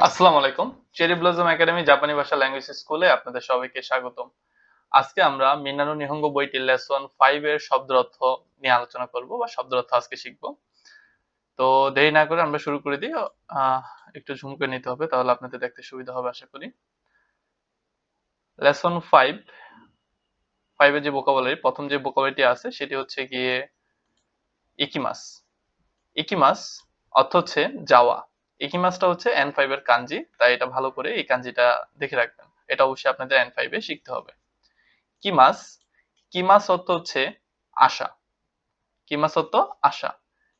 আসসালামু আলাইকুম। Cherry blossom academy জাপানি ভাষা ল্যাঙ্গুয়েজ স্কুলে আপনাদের সবাইকে স্বাগতম। আজকে আমরা মিনানো নিহঙ্গো বইটির লেসন 5 এর শব্দের অর্থ নিয়ে আলোচনা করব বা শব্দের অর্থ আজকে শিখব। তো দেরি না করে আমরা শুরু করে দিই। একটু ঝুম করে নিতে হবে, তাহলে আপনাদের দেখতে সুবিধা হবে আশা করি। লেসন 5 এর যে ভোকাবুলারি, প্রথম যে ভোকাবুলারিটি আছে সেটি হচ্ছে গিয়ে ইকিমাস। ইকিমাস অর্থ হচ্ছে যাওয়া। ইকিমাসটা হচ্ছে N5 এর কাঞ্জি, তাই এটা ভালো করে এই কাঞ্জিটা দেখে রাখবেন। এটা অবশ্যই আপনাদের N5 এ শিখতে হবে। কিমাস, কিমাস অর্থ হচ্ছে আশা। কিমাস অর্থ আশা,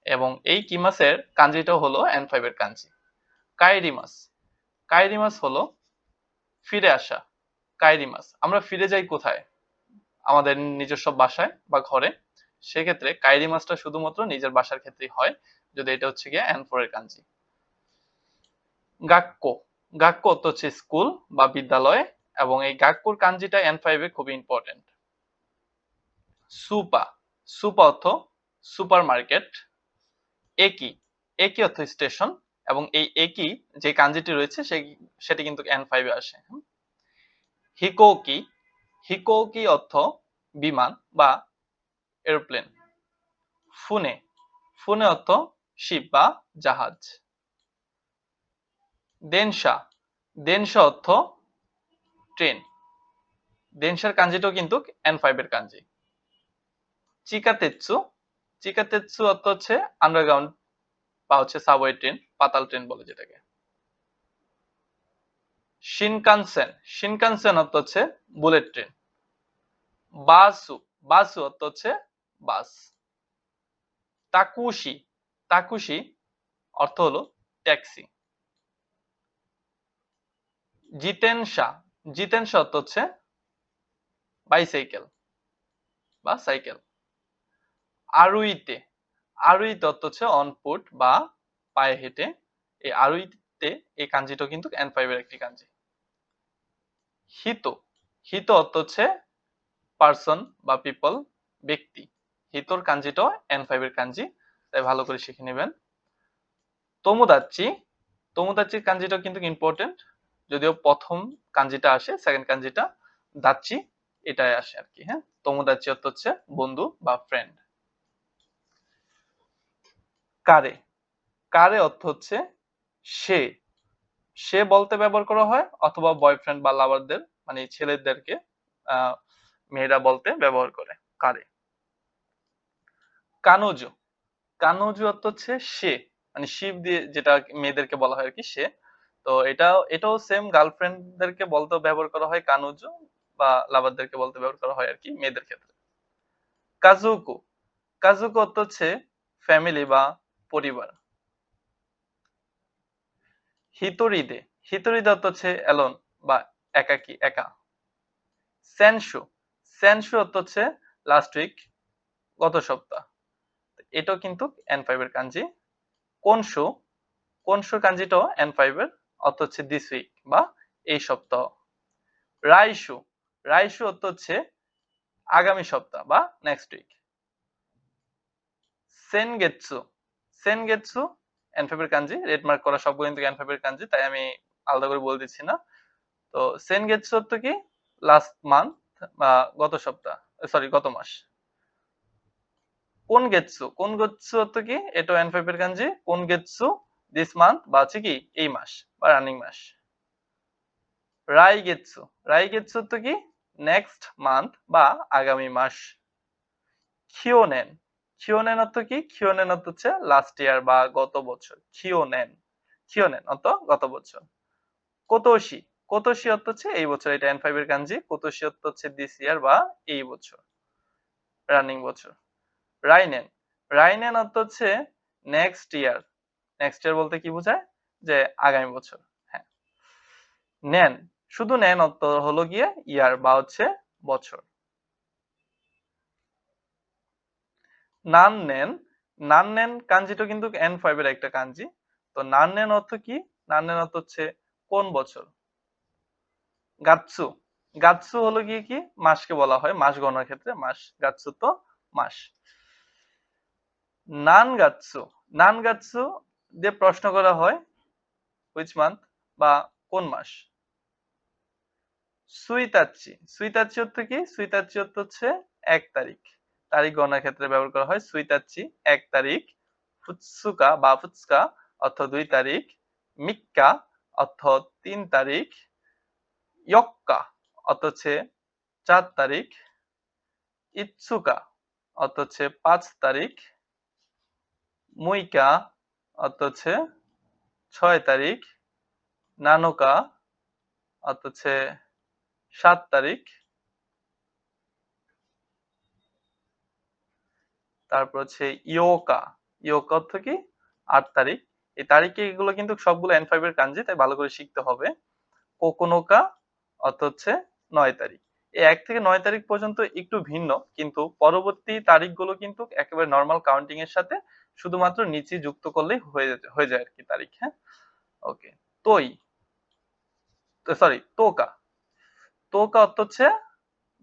এবং এই কিমাসের কাঞ্জিটাও হলো N5 এর কাঞ্জি। কাইরিমাস, কাইরিমাস হলো ফিরে আসা। কাইরিমাস, আমরা ফিরে যাই কোথায়? আমাদের নিজস্ব বাসায় বা ঘরে। সেক্ষেত্রে কাইরিমাসটা শুধুমাত্র নিজের বাসার ক্ষেত্রেই হয়, যদি এটা হচ্ছে গিয়ে N4 এর কাঞ্জি। গাক্কো, গাক্কো অর্থ হচ্ছে স্কুল বা বিদ্যালয়, এবং এই গাক্কোর কাঞ্জিটা N5 এ খুবই ইম্পর্টেন্ট। সুপা, সুপা অর্থ সুপার মার্কেট। একি, একি অর্থ স্টেশন, এবং এই একি যে কাঞ্জিটি রয়েছে সেটি কিন্তু N5 এ আসে। হিকোকি, হিকোকি অর্থ বিমান বা এরোপ্লেন। ফুনে, ফুনে অর্থ শিপ বা জাহাজ। দেনশা, দেনশা অর্থ ট্রেন। দেনশার কাঞ্জিটাও কিন্তু N5 এর কাঞ্জি। চিকাতেৎসু, চিকাতেৎসু অর্থ হচ্ছে আন্ডারগ্রাউন্ড বা হচ্ছে সাবওয়ে ট্রেন, পাতাল ট্রেন বলে যেটাকে। শিনকানসেন, শিনকানসেন অর্থ হচ্ছে বুলেট ট্রেন। বাসু, বাসু অর্থ হচ্ছে বাস। তাকুশি, তাকুশি অর্থ হলো ট্যাক্সি। জিতেনশা, জিতেনশা অর্থ হচ্ছে বাইসাইকেল বা সাইকেল। আরুইতে, আরুইতে অর্থ হচ্ছে অন ফুট বা পায়ে হেঁটে। এই আরুইতে এই কাঞ্জিটা কিন্তু N5 এর একটি কাঞ্জি। হিত, হিত অর্থ হচ্ছে পারসন বা পিপল, ব্যক্তি। হিতর কাঞ্জিটাও N5 এর কাঞ্জি, তাই ভালো করে শিখে নেবেন। তোমোদাচ্চি, তোমোদাচ্চির কাঞ্জিটাও কিন্তু ইম্পর্টেন্ট, যদিও প্রথম কাঞ্জিটা আসে, সেকেন্ড কাঞ্জিটা দাচ্চি এটাই আসে আর কি। হ্যাঁ, তোমোদাচ্চি অর্থ হচ্ছে বন্ধু বা ফ্রেন্ড। কারে, কারে অর্থ হচ্ছে সে। সে বলতে ব্যবহার করা হয়, অথবা বয়ফ্রেন্ড বা লাভারদের মানে ছেলেদেরকে মেয়েরা বলতে ব্যবহার করে কারে। কানোজো, কানোজো অর্থ হচ্ছে সে, মানে শিপ দিয়ে যেটা মেয়েদেরকে বলা হয় আর কি, সে। তো এটাও সেম, গার্লফ্রেন্ডদেরকে বলতেও ব্যবহার করা হয় কানোজো, বা লাভারদেরকে বলতে ব্যবহার করা হয় আর কি মেয়েদের ক্ষেত্রে। কাজুকু, কাজুকু অর্থ হচ্ছে ফ্যামিলি বা পরিবার। হিতোরিদে, হিতোরিদে অর্থ হচ্ছে অ্যালোন বা একাকী, একা। সেনশু, সেনশু অর্থ হচ্ছে লাস্ট উইক, গত সপ্তাহ। এটাও কিন্তু N5 এর কাঞ্জি। কোনশু, কোনশু কাঞ্জিটাও N5 এর, অর্থ হচ্ছে দিস উইক বা এই সপ্তাহ। রাইশু, রাইশু অর্থ হচ্ছে আগামী সপ্তাহ বা নেক্সট উইক। সেনগেৎসু, সেনগেৎসু N5 এর কাঞ্জি। রেড মার্ক করা সবগুলো কিন্তু N5 এর কাঞ্জি, তাই আমি আলাদা করে বলে দিচ্ছি না। তো সেনগেৎসু অর্থ কি? লাস্ট মান্থ বা গত সপ্তাহ, সরি গত মাস। কোন গেৎসু, কোন গেৎসু অর্থ কি? এটাও N5 এর কাঞ্জি। কোন গেৎসু দিস মান্থ বা হচ্ছে কি এই মাস বা রানিং মাস। রাইগেৎসু, রাইগেৎসু অর্থ কি? নেক্সট মান্থ বা আগামী মাস। খিওনেন, খিওনেন অর্থ কি? খিওনেন অর্থ হচ্ছে লাস্ট ইয়ার বা গত বছর। খিওনেন, খিওনেন অর্থ গত বছর। কোতোশি, কোতোশি অর্থ হচ্ছে এই বছর, এটা N5 এর কাঞ্জি। কোতোশি অর্থ হচ্ছে দিস ইয়ার বা এই বছর, রানিং বছর। রাইনেন, রাইনেন অর্থ হচ্ছে নেক্সট ইয়ার। নেক্সট ইয়ার বলতে কি বোঝায়? যে আগামী বছর। হ্যাঁ। নেন, শুধু নেন অর্থ হলো গিয়ে ইয়ার বা হচ্ছে বছর। নান নেন, নান নেন কাঞ্জিটা কিন্তু N5 এর একটা কাঞ্জি। তো নান নেন অর্থ কি? নান নেন অর্থ হচ্ছে কোন বছর। গাতসু, গাতসু হলো গিয়ে কি? মাসকে বলা হয়, মাস গণনার ক্ষেত্রে মাস। গাতসু তো মাস। নান গাতসু, নান গাতসু দিয়ে প্রশ্ন করা হয় হুইচ মান্থ বা কোন মাস। সুইতাচ্চি, সুইতাচ্চি অর্থ কি? সুইতাচ্চি অর্থ হচ্ছে ১ তারিখ। তারিখ গণনার ক্ষেত্রে ব্যবহার করা হয় সুইতাচ্চি ১ তারিখ। ফুৎসুকা বা ফুৎসুকা অর্থ ২ তারিখ। মিক্কা অর্থ ৩ তারিখ। ইয়ক্কা অর্থ হচ্ছে ৪ তারিখ। ইতসুকা অর্থ হচ্ছে ৫ তারিখ। মুইকা অর্থ হচ্ছে ৬ তারিখ। নানোকা অর্থ হচ্ছে ৭ তারিখ। তারপর হচ্ছে ইয়োকা, ইয়োকা অর্থ কি? ৮ তারিখ। এই তারিখে এগুলো কিন্তু সবগুলো N5 এর কাঞ্জি, তাই ভালো করে শিখতে হবে। কোকোনোকা অর্থ হচ্ছে ৯ তারিখ। এই ১ থেকে ৯ তারিখ পর্যন্ত একটু ভিন্ন, কিন্তু পরবর্তী তারিখগুলো কিন্তু একেবারে নরমাল কাউন্টিং এর সাথে শুধুমাত্র নিচে যুক্ত করলেই হয়ে যায় আরকি তারিখ, হ্যাঁ? ওকে। তোই, সরি তোকা। তোকা অর্থ হচ্ছে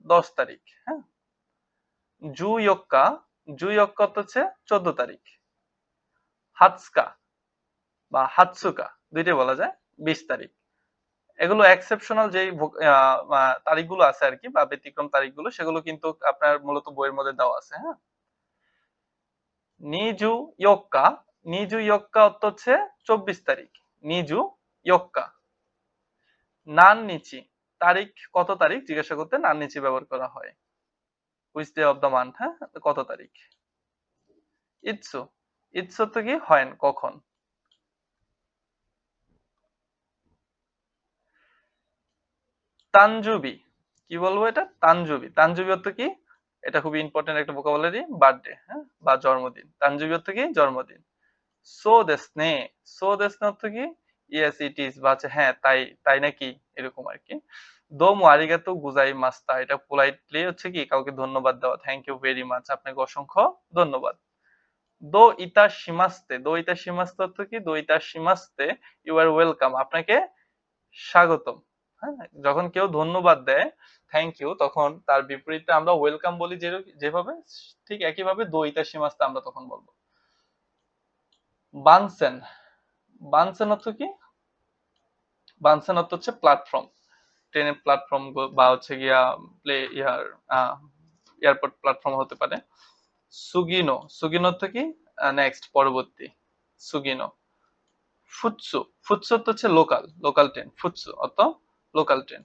১০ তারিখ, হ্যাঁ? জুইয়োক্কা, জুইয়োক্কা অর্থ হচ্ছে ১৪ তারিখ। হাতস্কা বা হাতসুকা ২ টাই বলা যায় ২০ তারিখ। এগুলো এক্সেপশনাল যেই তারিখগুলো আছে আরকি বা ব্যতিক্রম তারিখগুলো সেগুলো কিন্তু আপনার মূলত বইয়ের মধ্যে দেওয়া আছে, হ্যাঁ? নিজু ইয়োক্কা, নিজু ইয়োক্কা অর্থ হচ্ছে ২৪ তারিখ। নিজু ইয়োক্কা। নান নিচি, তারিখ কত তারিখ জিজ্ঞাসা করতে নান নিচি ব্যবহার করা হয়। Which day of the month, হ্যাঁ? কত তারিখ। ইৎসু, ইৎসু তো কি হয় কখন। তানজুবি, কি বলবো এটা? তানজুবি, তানজুবি অর্থ কি? এটা খুবই ইম্পর্টেন্ট একটা ভোকাবুলারি, বার্থডে, হ্যাঁ? বা জন্মদিন। তানজুবি অর্থ কি? জন্মদিন। সো দেসনে, সো দেসনে অর্থ কি? ইয়েস ইট ইজ বা হচ্ছে হ্যাঁ তাই, তাই নাকি, এরকম আরকি। দোমো আরিগাতো গুজাইমাস্তা, এটা পোলাইটলি হচ্ছে কি কাউকে ধন্যবাদ দেওয়া। থ্যাংক ইউ ভেরি মাচ, আপনাকে অসংখ্য ধন্যবাদ। দো ইতা শিমাস্তে, দো ইতা শিমাস্তে অর্থ কি? দো ইতা শিমাস্তে, ইউ আর ওয়েলকাম, আপনাকে স্বাগতম। হ্যাঁ? যখন কেউ ধন্যবাদ দেয়, থ্যাংক ইউ, তখন তার বিপরীতে আমরা ওয়েলকাম বলি যেভাবে, ঠিক একইভাবে দো ইতা শিমাস্তে আমরা তখন বলবো। বানসেন, বানসেন অর্থ কি? বানসেন অর্থ হচ্ছে প্ল্যাটফর্ম। ট্রেনের প্ল্যাটফর্ম বা হচ্ছে গিয়া এয়ারপোর্ট প্ল্যাটফর্ম হতে পারে। সুগিনো, সুগিনো অর্থ কি? নেক্সট, পরবর্তী। সুগিনো। ফুৎসু, ফুৎসু অর্থ হচ্ছে লোকাল, লোকাল ট্রেন। ফুৎসু অর্থ লোকাল ট্রেন।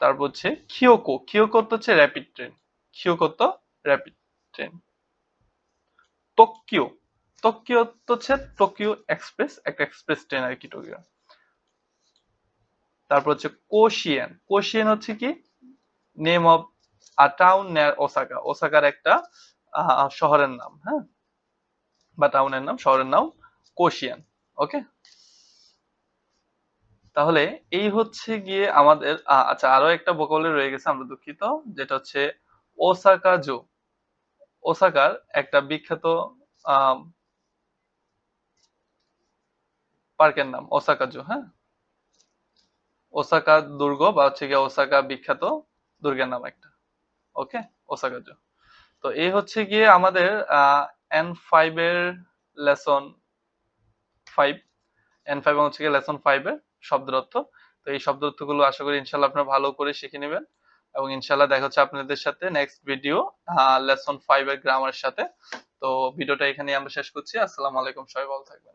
তারপর হচ্ছে খিয়োকো, খিয়োকো অর্থ হচ্ছে র্যাপিড ট্রেন। খিয়োকো অর্থ র্যাপিড ট্রেন। টোকিও, টোকিও অর্থ হচ্ছে টোকিও এক্সপ্রেস, একটা এক্সপ্রেস ট্রেন আর কি টোকিও। তারপর হচ্ছে কোশিয়ান, কোশিয়ান হচ্ছে কি? নেম অফ আ টাউন নেয়ার ওসাকা, ওসাকার একটা শহরের নাম, হ্যাঁ? বা টাউনের নাম, শহরের নাম কোশিয়ান। ওকে, তাহলে এই হচ্ছে গিয়ে আমাদের আচ্ছা আরো একটা ভোকাবুলারি রয়ে গেছে, আমরা দুঃখিত, যেটা হচ্ছে ওসাকা জো। ওসাকার একটা বিখ্যাত আহ পার্কের নাম ওসাকা জো, হ্যাঁ? ওসাকা দুর্গ বা হচ্ছে গিয়ে ওসাকা বিখ্যাত দুর্গের নাম একটা। ওকে, ওসাকা জো। তো এই হচ্ছে গিয়ে আমাদের N5 এর লেসন 5, N5 হচ্ছে গিয়ে লেসন 5 এর শব্দের অর্থ। তো এই শব্দের অর্থগুলো আশা করি ইনশাআল্লাহ আপনারা ভালো করে শিখে নেবেন, এবং ইনশাআল্লাহ দেখা হচ্ছে আপনাদের সাথে নেক্সট ভিডিও লেসন 5 এর গ্রামারের সাথে। তো ভিডিওটা এখানেই আমরা শেষ করছি। আসসালামু আলাইকুম, সবাই ভালো থাকবেন।